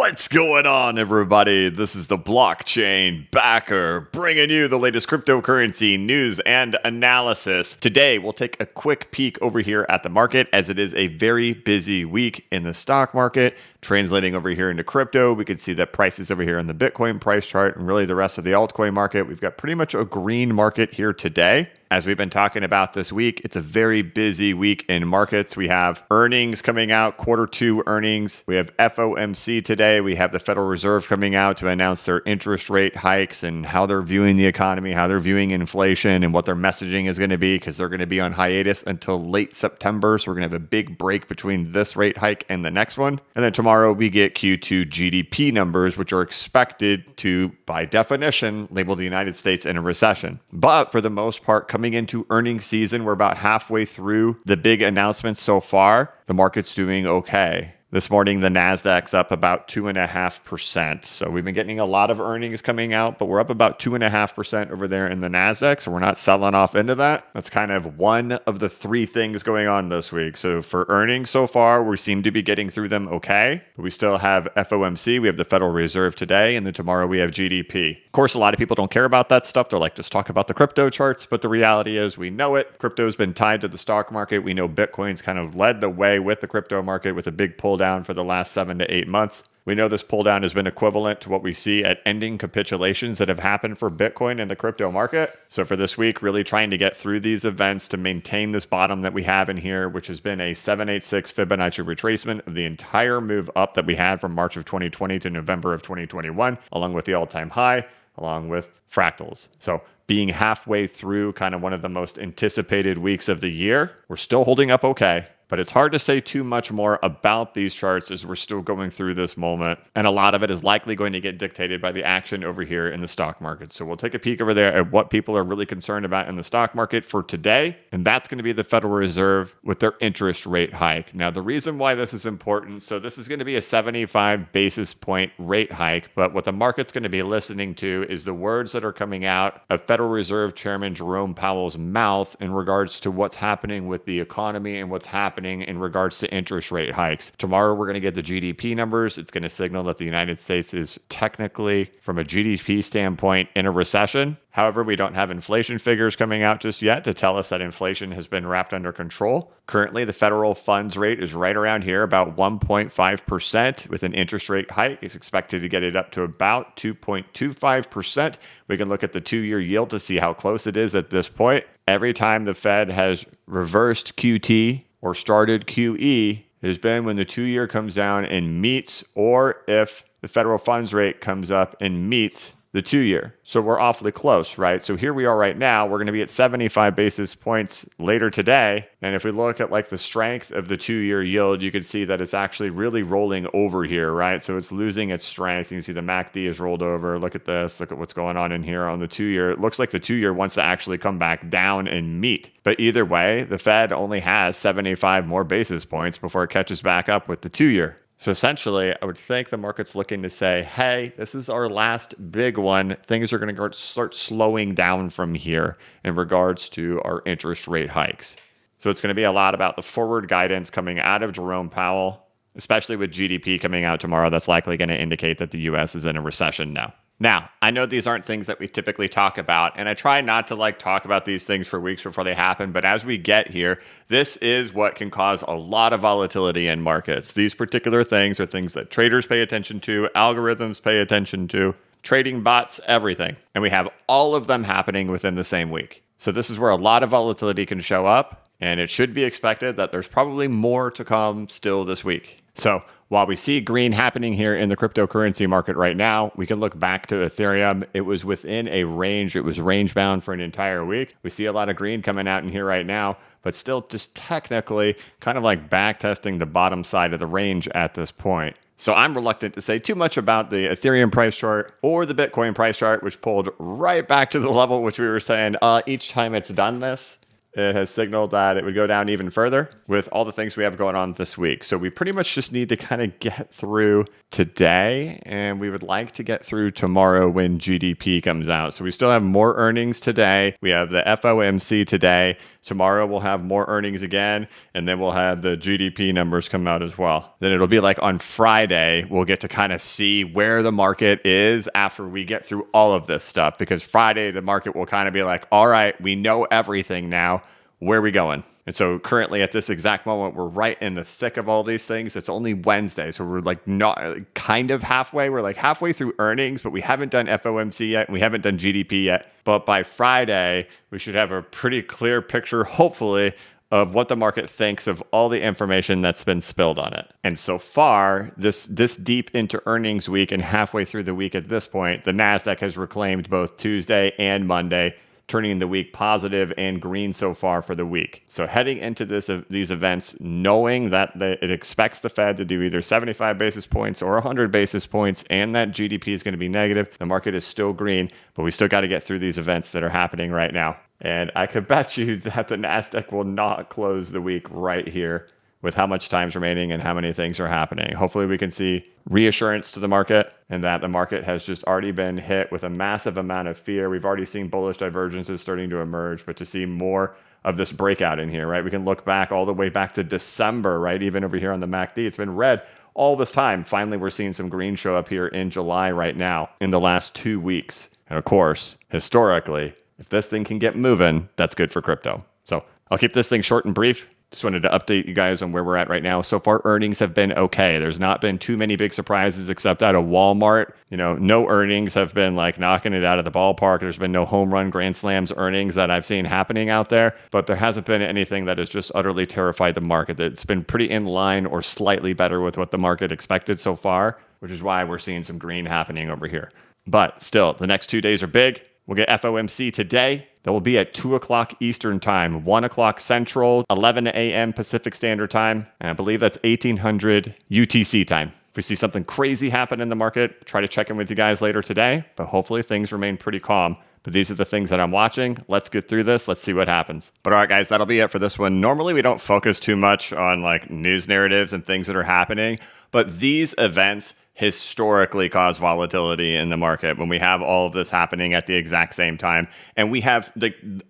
What's going on, everybody? This is the Blockchain Backer, bringing you the latest cryptocurrency news and analysis. Today, we'll take a quick peek over here at the market, as it is a very busy week in the stock market. Translating over here into crypto, we can see that prices over here in the Bitcoin price chart and really the rest of the altcoin market. We've got pretty much a green market here today. As we've been talking about this week, it's a very busy week in markets. We have earnings coming out, Q2 earnings. We have FOMC today. We have the Federal Reserve coming out to announce their interest rate hikes and how they're viewing the economy, how they're viewing inflation, and what their messaging is going to be, because they're going to be on hiatus until late September. So we're going to have a big break between this rate hike and the next one. And then tomorrow we get Q2 GDP numbers, which are expected to, by definition, label the United States in a recession. But for the most part, coming into earnings season, we're about halfway through the big announcements so far. The market's doing okay. This morning, the NASDAQ's up about 2.5%. So we've been getting a lot of earnings coming out, but we're up about 2.5% over there in the NASDAQ. So we're not selling off into that. That's kind of one of the three things going on this week. So for earnings so far, we seem to be getting through them okay. But we still have FOMC. We have the Federal Reserve today. And then tomorrow we have GDP. Of course, a lot of people don't care about that stuff. They're like, just talk about the crypto charts. But the reality is we know it. Crypto's been tied to the stock market. We know Bitcoin's kind of led the way with the crypto market with a big pull down for the last 7 to 8 months. We know this pull down has been equivalent to what we see at ending capitulations that have happened for Bitcoin in the crypto market. So for this week, really trying to get through these events to maintain this bottom that we have in here, which has been a 786 Fibonacci retracement of the entire move up that we had from March of 2020 to November of 2021, along with the all-time high, along with fractals. So being halfway through kind of one of the most anticipated weeks of the year, we're still holding up okay. But it's hard to say too much more about these charts as we're still going through this moment. And a lot of it is likely going to get dictated by the action over here in the stock market. So we'll take a peek over there at what people are really concerned about in the stock market for today. And that's going to be the Federal Reserve with their interest rate hike. Now, the reason why this is important, so this is going to be a 75 basis point rate hike. But what the market's going to be listening to is the words that are coming out of Federal Reserve Chairman Jerome Powell's mouth in regards to what's happening with the economy and what's happening in regards to interest rate hikes. Tomorrow, we're going to get the GDP numbers. It's going to signal that the United States is technically, from a GDP standpoint, in a recession. However, we don't have inflation figures coming out just yet to tell us that inflation has been wrapped under control. Currently, the federal funds rate is right around here, about 1.5%, with an interest rate hike. It's expected to get it up to about 2.25%. We can look at the 2-year yield to see how close it is at this point. Every time the Fed has reversed QT or started QE, it has been when the 2-year comes down and meets, or if the federal funds rate comes up and meets the 2-year. So we're awfully close, right? So here we are right now. We're going to be at 75 basis points later today. And if we look at like the strength of the 2-year yield, you can see that it's actually really rolling over here, right? So it's losing its strength. You can see the MACD is rolled over. Look at this. Look at what's going on in here on the 2-year. It looks like the 2-year wants to actually come back down and meet. But either way, the Fed only has 75 more basis points before it catches back up with the 2-year. So essentially, I would think the market's looking to say, hey, this is our last big one. Things are going to start slowing down from here in regards to our interest rate hikes. So it's going to be a lot about the forward guidance coming out of Jerome Powell, especially with GDP coming out tomorrow. That's likely going to indicate that the U.S. is in a recession now. Now, I know these aren't things that we typically talk about, and I try not to talk about these things for weeks before they happen, but as we get here, this is what can cause a lot of volatility in markets. These particular things are things that traders pay attention to, algorithms pay attention to, trading bots, everything. And we have all of them happening within the same week. So this is where a lot of volatility can show up, and it should be expected that there's probably more to come still this week. So while we see green happening here in the cryptocurrency market right now, we can look back to Ethereum. It was within a range. It was range bound for an entire week. We see a lot of green coming out in here right now, but still just technically kind of like back testing the bottom side of the range at this point. So I'm reluctant to say too much about the Ethereum price chart or the Bitcoin price chart, which pulled right back to the level which we were saying each time it's done this. It has signaled that it would go down even further with all the things we have going on this week. So we pretty much just need to kind of get through today, and we would like to get through tomorrow when GDP comes out. So we still have more earnings today. We have the FOMC today. Tomorrow we'll have more earnings again, and then we'll have the GDP numbers come out as well. Then it'll be like on Friday, we'll get to kind of see where the market is after we get through all of this stuff, because Friday the market will kind of be like, all right, we know everything now. Where are we going? And so currently at this exact moment, we're right in the thick of all these things. It's only Wednesday. So we're like not kind of halfway. We're like halfway through earnings, but we haven't done FOMC yet. And we haven't done GDP yet. But by Friday, we should have a pretty clear picture, hopefully, of what the market thinks of all the information that's been spilled on it. And so far, this deep into earnings week and halfway through the week at this point, the NASDAQ has reclaimed both Tuesday and Monday, turning the week positive and green so far for the week. So heading into these events, knowing that it expects the Fed to do either 75 basis points or 100 basis points, and that GDP is going to be negative, the market is still green, but we still got to get through these events that are happening right now. And I could bet you that the NASDAQ will not close the week right here with how much time's remaining and how many things are happening. Hopefully we can see reassurance to the market, and that the market has just already been hit with a massive amount of fear. We've already seen bullish divergences starting to emerge, but to see more of this breakout in here, right? We can look back all the way back to December, right? Even over here on the MACD, it's been red all this time. Finally, we're seeing some green show up here in July right now in the last 2 weeks. And of course, historically, if this thing can get moving, that's good for crypto. So I'll keep this thing short and brief. Just wanted to update you guys on where we're at right now. So far, earnings have been okay. There's not been too many big surprises except out of Walmart. No earnings have been like knocking it out of the ballpark. There's been no home run grand slams earnings that I've seen happening out there, but there hasn't been anything that has just utterly terrified the market. It's been pretty in line or slightly better with what the market expected so far, which is why we're seeing some green happening over here. But still, the next 2 days are big. We'll get FOMC today. That will be at 2 o'clock Eastern Time, 1 o'clock Central, 11 a.m. Pacific Standard Time, and I believe that's 1800 UTC time. If we see something crazy happen in the market, try to check in with you guys later today, but hopefully things remain pretty calm. But these are the things that I'm watching. Let's get through this. Let's see what happens. But all right, guys, that'll be it for this one. Normally, we don't focus too much on like news narratives and things that are happening, but these events historically cause volatility in the market when we have all of this happening at the exact same time. And we have,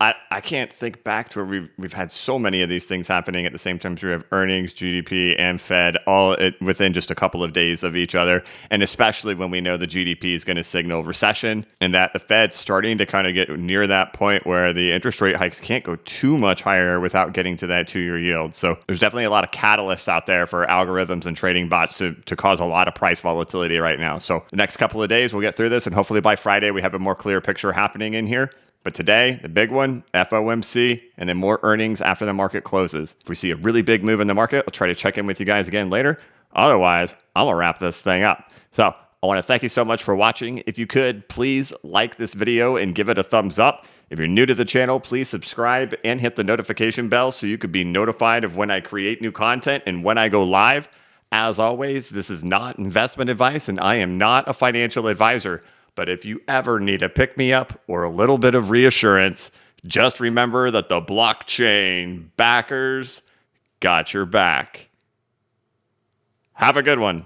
I can't think back to where we've had so many of these things happening at the same time. So we have earnings, GDP, and Fed all within just a couple of days of each other. And especially when we know the GDP is going to signal recession, and that the Fed's starting to kind of get near that point where the interest rate hikes can't go too much higher without getting to that 2-year yield. So there's definitely a lot of catalysts out there for algorithms and trading bots to cause a lot of price volatility right now. So the next couple of days, we'll get through this, and hopefully by Friday, we have a more clear picture happening in here. But today, the big one, FOMC, and then more earnings after the market closes. If we see a really big move in the market, I'll try to check in with you guys again later. Otherwise, I'm going to wrap this thing up. So I want to thank you so much for watching. If you could, please like this video and give it a thumbs up. If you're new to the channel, please subscribe and hit the notification bell so you could be notified of when I create new content and when I go live. As always, this is not investment advice, and I am not a financial advisor. But if you ever need a pick-me-up or a little bit of reassurance, just remember that the blockchain backers got your back. Have a good one.